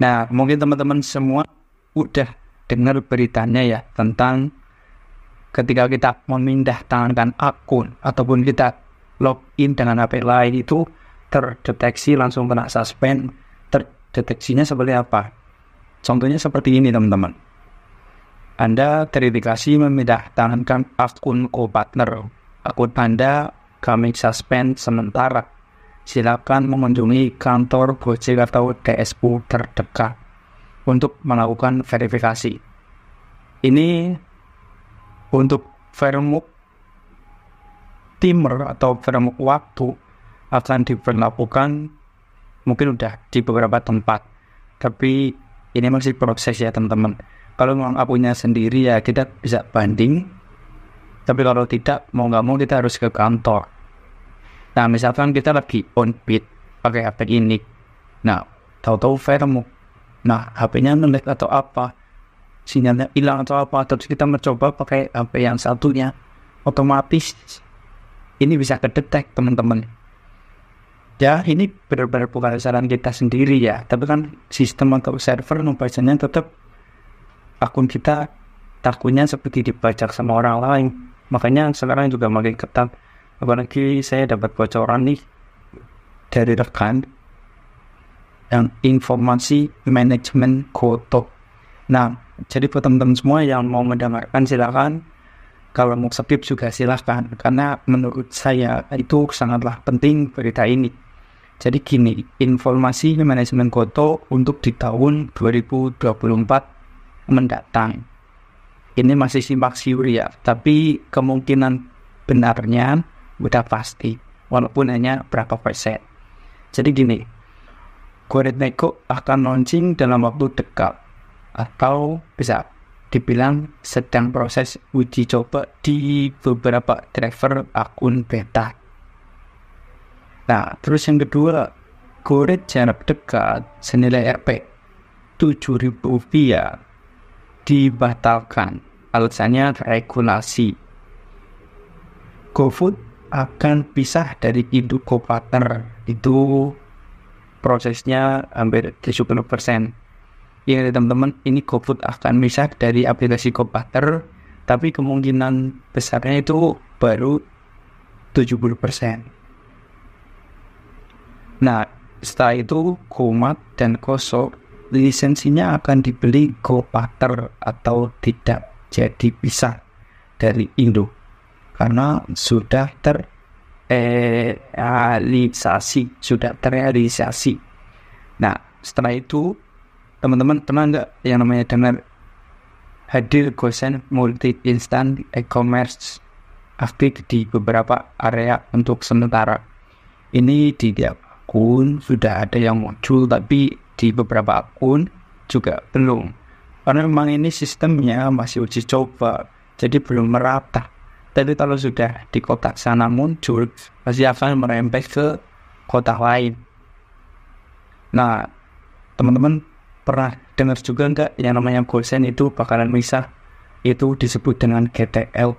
Nah, mungkin teman-teman semua udah dengar beritanya ya tentang ketika kita memindah tangankan akun ataupun kita login dengan HP lain itu terdeteksi langsung kena suspend. Terdeteksinya seperti apa? Contohnya seperti ini teman-teman. Anda terindikasi memindah tangankan akun co-partner. Akun Anda kami suspend sementara. Silakan mengunjungi kantor Gojek atau DSU terdekat untuk melakukan verifikasi. Ini untuk framework timer atau framework waktu akan diberlakukan mungkin udah di beberapa tempat, tapi ini masih proses ya teman-teman. Kalau memang akunnya sendiri ya kita bisa banding, tapi kalau tidak mau nggak mau kita harus ke kantor. Nah, misalkan kita lagi on bid pakai HP ini. Nah, tahu-tahu framework. Nah, HP-nya nge-lag atau apa, sinyalnya hilang atau apa, terus kita mencoba pakai HP yang satunya, otomatis ini bisa kedetek teman-teman. Ya, ini benar-benar bukan kesalahan kita sendiri ya, tapi kan sistem atau server membacanya tetap akun kita takutnya seperti dibajak sama orang lain. Makanya sekarang juga makin ketat. Apalagi saya dapat bocoran nih dari rekan yang informasi manajemen koto. Nah, jadi buat teman-teman semua yang mau mendengarkan silakan, kalau mau skip juga silakan, karena menurut saya itu sangatlah penting berita ini. Jadi gini, informasi manajemen koto untuk di tahun 2024 mendatang. Ini masih simpang siur ya, tapi kemungkinan benarnya udah pasti, walaupun hanya berapa persen. Jadi gini, Goret Neko akan launching dalam waktu dekat, atau bisa dibilang sedang proses uji coba di beberapa driver akun beta. Nah, terus yang kedua, Goret jarak dekat senilai Rp 7.000 dibatalkan, alasannya regulasi. GoFood akan pisah dari induk co-partner, itu prosesnya hampir 70%. Ya teman-teman, ini GoFood akan pisah dari aplikasi co-partner, tapi kemungkinan besarnya itu baru 70%. Nah, setelah itu Komat dan Koso lisensinya akan dibeli co-partner atau tidak jadi pisah dari induk, karena sudah terrealisasi. Nah, setelah itu teman-teman pernah nggak yang namanya dengar hadir GoSend multi instant e-commerce aktif di beberapa area untuk sementara. Ini di tiap akun sudah ada yang muncul, tapi di beberapa akun juga belum, karena memang ini sistemnya masih uji coba, jadi belum merata. Tapi kalau sudah di kotak sana muncul, pasti akan merembes ke kotak lain. Nah, teman-teman pernah dengar juga nggak yang namanya GoSend itu bakalan misah? Itu disebut dengan GTL.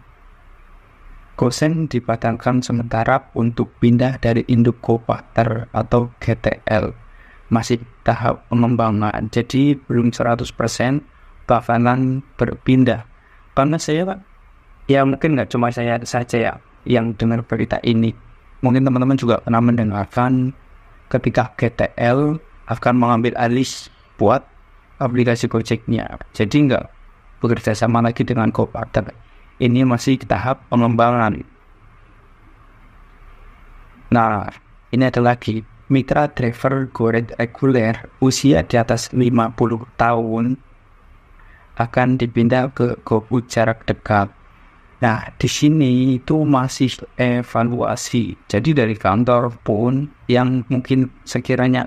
GoSend dibatalkan sementara untuk pindah dari induk co-partner atau GTL. Masih tahap pengembangan, jadi belum 100% bakalan berpindah. Karena saya ya mungkin nggak cuma saya saja ya yang dengar berita ini. Mungkin teman-teman juga pernah mendengarkan ketika GTL akan mengambil alih buat aplikasi Gojeknya. Jadi nggak bekerja sama lagi dengan co-partner. Ini masih tahap pengembangan. Nah, ini ada lagi mitra driver Goret reguler usia di atas 50 tahun akan dipindah ke GoFood jarak dekat. Nah, di sini itu masih evaluasi. Jadi dari kantor pun yang mungkin sekiranya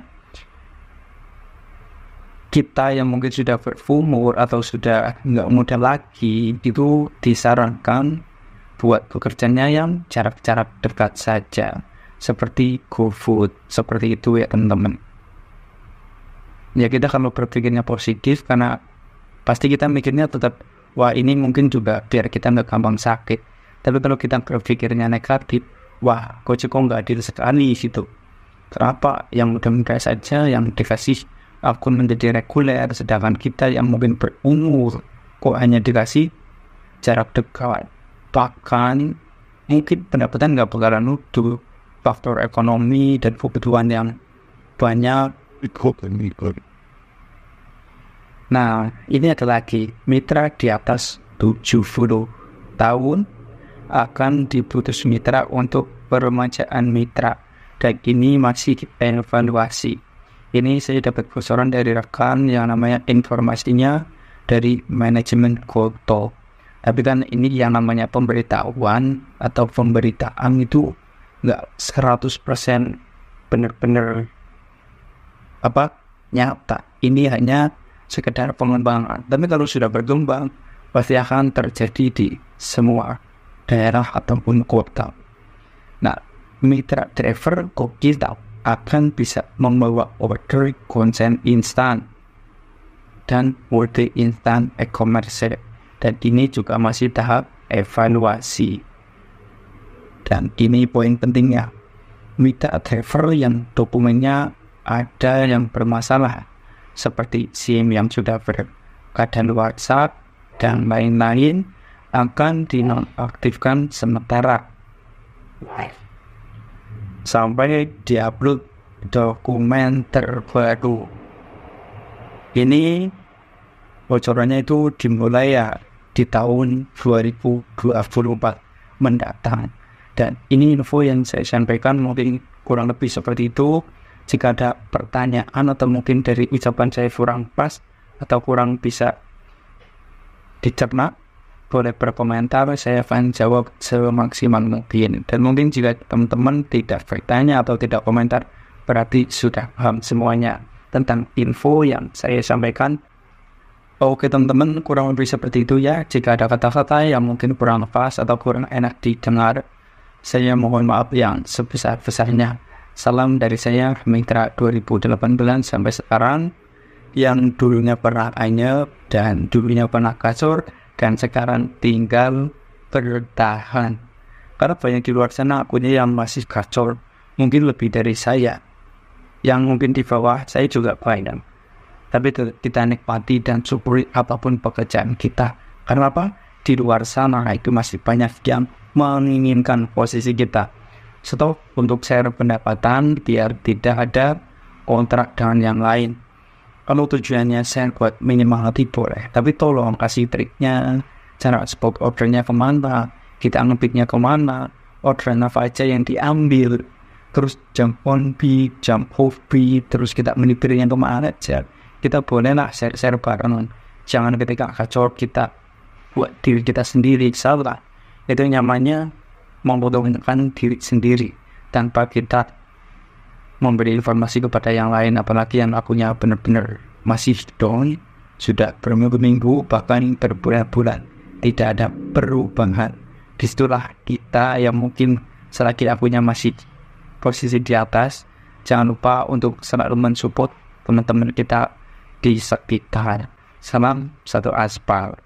kita yang mungkin sudah berumur atau sudah nggak muda lagi, itu disarankan buat bekerjanya yang jarak-jarak dekat saja, seperti GoFood, seperti itu ya teman-teman. Ya kita kalau berpikirnya positif, karena pasti kita mikirnya tetap, wah ini mungkin juga biar kita nggak gampang sakit. Tapi kalau kita berpikirnya negatif, wah Gojek kok nggak adil sekali gitu. Kenapa yang muda-muda saja yang dikasih akun menjadi reguler, sedangkan kita yang mungkin berumur kok hanya dikasih jarak dekat. Bahkan mungkin pendapatan nggak bakalan nutup faktor ekonomi dan kebutuhan yang banyak. Nah, ini ada lagi, mitra di atas 70 tahun akan diputus mitra untuk peremajaan mitra, dan ini masih evaluasi. Ini saya dapat bocoran dari rekan yang namanya informasinya dari manajemen Goto. Tapi kan ini yang namanya pemberitahuan atau pemberitaan itu nggak 100% benar-benar nyata. Ini hanya sekedar pengembangan. Tapi kalau sudah berkembang, pasti akan terjadi di semua daerah ataupun kota. Nah, mitra driver kok kita akan bisa membawa order konsen instan dan order instan e-commerce, dan ini juga masih tahap evaluasi. Dan ini poin pentingnya, mitra driver yang dokumennya ada yang bermasalah seperti SIM yang sudah berkadaluarsa dan lain-lain akan dinonaktifkan sementara sampai diupload dokumen terbaru. Ini bocorannya itu dimulai di tahun 2024 mendatang. Dan ini info yang saya sampaikan mungkin kurang lebih seperti itu. Jika ada pertanyaan atau mungkin dari ucapan saya kurang pas atau kurang bisa dicerna, boleh berkomentar, saya akan jawab semaksimal mungkin. Dan mungkin jika teman-teman tidak bertanya atau tidak komentar, berarti sudah paham semuanya tentang info yang saya sampaikan. Oke teman-teman, kurang lebih seperti itu ya. Jika ada kata-kata yang mungkin kurang pas atau kurang enak didengar, saya mohon maaf yang sebesar-besarnya. Salam dari saya, Mitra 2018 sampai sekarang, yang dulunya pernah anyep dan dulunya pernah kasur, dan sekarang tinggal bertahan. Karena banyak di luar sana akunnya yang masih gacor, mungkin lebih dari saya, yang mungkin di bawah saya juga banyak. Tapi kita nikmati dan syukuri apapun pekerjaan kita. Karena apa? Di luar sana itu masih banyak yang menginginkan posisi kita. Stop untuk share pendapatan biar tidak ada kontrak dengan yang lain. Kalau tujuannya share buat minimal hati boleh, tapi tolong kasih triknya, cara spot ordernya kemana, kita ngebitnya kemana, orderan apa aja yang diambil, terus jam on beat, jam off beat, terus kita menipirnya kemana aja. Kita bolehlah share barengan. Jangan ketika kacau kita buat diri kita sendiri, salah. Itu namanya membutuhkan diri sendiri tanpa kita memberi informasi kepada yang lain, apalagi yang akunnya benar-benar masih down, sudah berminggu-minggu bahkan berbulan-bulan tidak ada perubahan. Disitulah kita yang mungkin selagi akunnya masih posisi di atas, jangan lupa untuk selalu mensupport teman-teman kita di sekitar. Salam satu aspal.